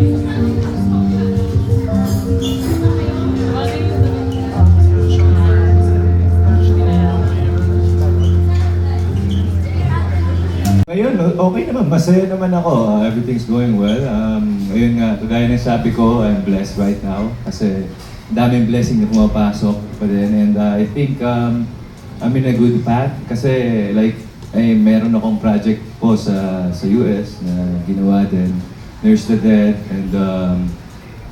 Ngayon, okay naman. Masaya naman ako. Everything's going well. Ayun nga, kagaya ng sabi ko, I'm blessed right now. Kasi daming blessing na pumapasok pa din. And I think I'm in a good path. Kasi like, meron akong project po sa US na ginawa din. Nurse the Dead. And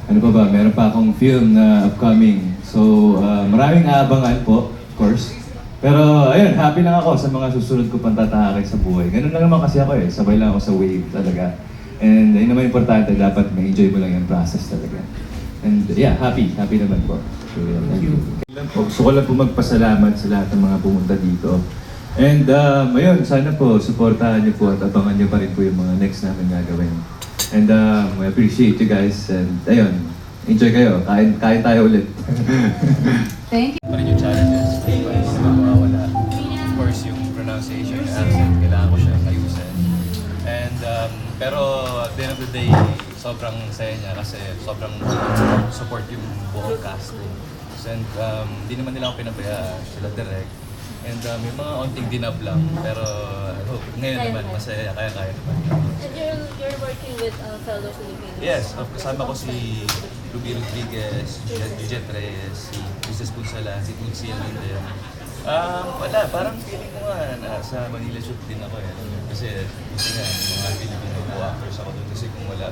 ano pa ba, meron pa akong film na upcoming. So maraming aabangan po, of course. Pero ayun, happy lang ako sa mga susunod ko pang tatakay sa buhay. Ganun lang naman kasi ako eh, sabay lang ako sa wave talaga. And yun naman importante, dapat ma-enjoy mo lang yung process talaga. And yeah, happy naman po. So, thank you. Gusto ko lang po magpasalamat sa lahat ng mga pumunta dito. And ayun, sana po, supportahan niyo po at abangan niyo pa rin po yung mga next namin gagawin. And I appreciate you guys. And ayun, enjoy kayo. Kain tayo ulit. Thank you. Pa rin yung challenges, hindi mawawala. Of course, yung pronunciation, yung accent, kailangan ko siya ayusin. And, pero at the end of the day, sobrang saya niya kasi sobrang support yung buong casting. And hindi naman nila ako pinapaya, sila direct. And may mga onting dinab lang, pero ngayon naman, masaya, kaya naman. And you're working with fellow Filipinos? Yes, kasama ko si Ruby Rodriguez, Jet Reyes, si Mrs. Punsala, si Tunsi Alinde. Wala, parang feeling ko nga sa Manila shoot din ako eh. Kasi gusto nga, mga Filipino co-actors ako doon kasi kung wala,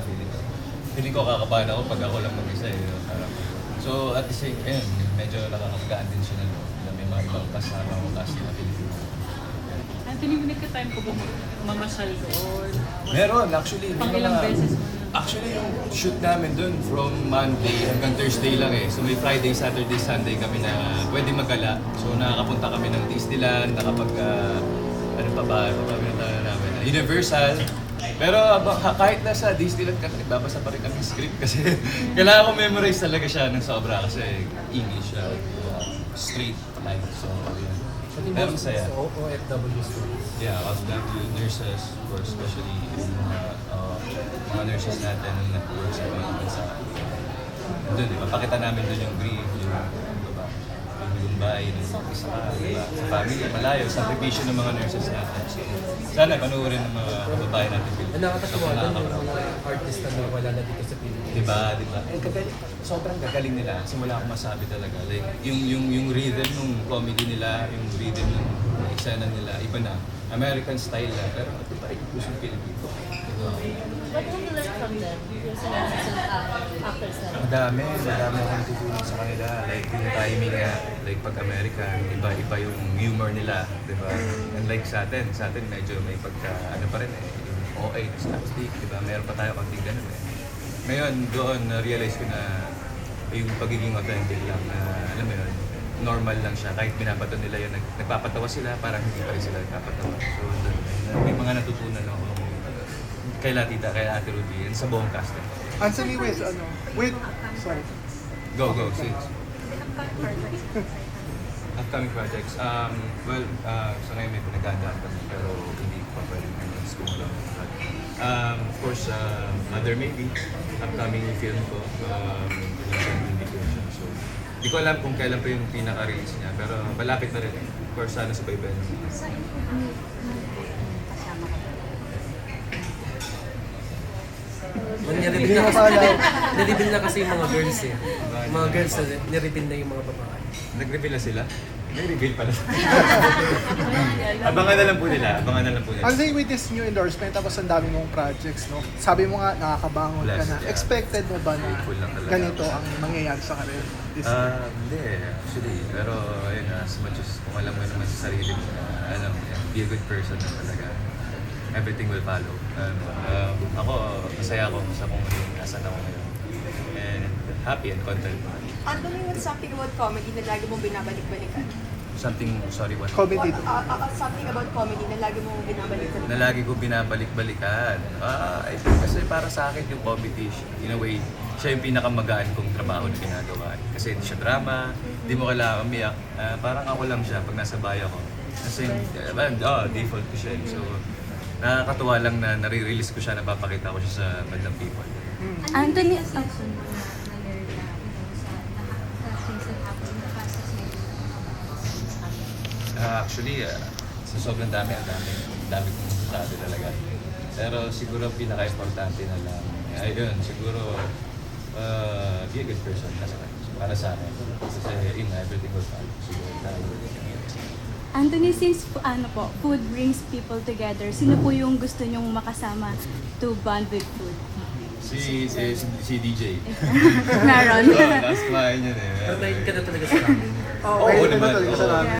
feeling ko kakabahan ako pag ako lang mag-isa eh. So at the same time, medyo nakakagaan din siya na may mga ibang kasama o kasi na Filipino. Anthony, nagka-time ko ba mamasyal doon? Meron, actually. Pang ilang beses mo na? Actually, yung shoot namin dun from Monday hanggang Thursday lang eh. So may Friday, Saturday, Sunday kami na pwede magala. So nakakapunta kami ng Disneyland, ano pa ba namin, Universal. Pero kahit nasa Disneyland kami, nagbabasa pa rin kami script kasi kailangan ko memorize talaga siya ng sobra kasi English siya. Straight line. So, yun. Pero masaya. OFW students. Yeah, OFW nurses, of course, especially yung mga nurses natin na nag-work sa ibang bansa. Doon, ipapakita namin doon yung grief, yung lumbay, yung isa ka, diba? Sa family, malayo, sakripisyo ng mga nurses natin. So, sana panuorin ng mga kababayan natin. Nakakatawa doon yung mga artist na wala na dito sa Pilipinas. Diba? Sobrang gagaling nila. Kasi wala akong masabi talaga. Like, yung rhythm ng comedy nila, yung rhythm ng eksena nila, iba na. American style lang. Pero ito pa rin gusto ng Pilipino. What can you learn from them? Yung sa actors na? Madami akong natutulog sa kanila. Like yung timing nga, like pag American, iba yung humor nila, di ba? And like sa atin medyo may pagka, ano pa rin eh, yung OA, slapstick, di ba? Meron pa tayo konting ganun eh. Ngayon, doon, na-realize ko na yung pagiging authentic lang na, alam mo yun, normal lang siya. Kahit binabato nila yun, nagpapatawa sila, parang hindi pa rin sila nagpapatawa. So, doon, may mga natutunan ako kay Latita, kay Ate Ruby, and sa buong casting. Anthony, sorry. Go, say it. Upcoming projects. Well, sa ngayon may pinagdadaan kami, pero hindi ko pa pwedeng school lang. Of course, Mother Maybe, upcoming film ko, hindi ko siya. So, hindi ko alam kung kailan pa yung pinaka-release niya, pero malapit na rin. Of course, sana sa Bayben. Nireveal na kasi yung mga girls eh. Yung mga girls na nireveal na yung mga babae. Nag-reveal na sila? May reveal pala. Abangan na lang po nila. Anthony, with this new endorsement, tapos ang dami mong projects, no? Sabi mo nga, nakakabangon ka na. Blessed, yeah. Expected mo ba na Grateful lang talaga. ganito ang mangyayari sa career? Hindi, actually. Pero, ayun, as much as kung alam mo naman sa sarili mo na, alam, be a good person na talaga. Everything will follow. Ako, masaya ako sa kung nasan ako ngayon. And happy and content. Anthony, what's something about comedy na lagi mong binabalik-balikan? Sorry, what? Comedy. Something about comedy na lagi mong binabalik-balikan? Na lagi ko binabalik-balikan. I think kasi para sa akin yung comedy, in a way, siya yung pinakamagaan kong trabaho na ginagawa. Kasi hindi siya drama, hindi mo kailangan umiyak. Parang ako lang siya pag nasa bahay ako. Kasi, default ko siya. So, nakakatuwa lang na nare-release ko siya, napapakita ko siya sa bandang people. Anthony, Actually, sa sobrang dami, ang dami kong masasabi talaga. Pero siguro pinaka-importante na lang, ayun, siguro be a good person para sa akin. Kasi in everything will follow. Siguro tayo. Anthony, since food brings people together, sino po yung gusto nyong makasama to bond with food? Si DJ. Meron. Last line yun eh. Pero mahilig ka na talaga sa ramen. Oo, Oo ayun naman, talaga sa oo. ramen.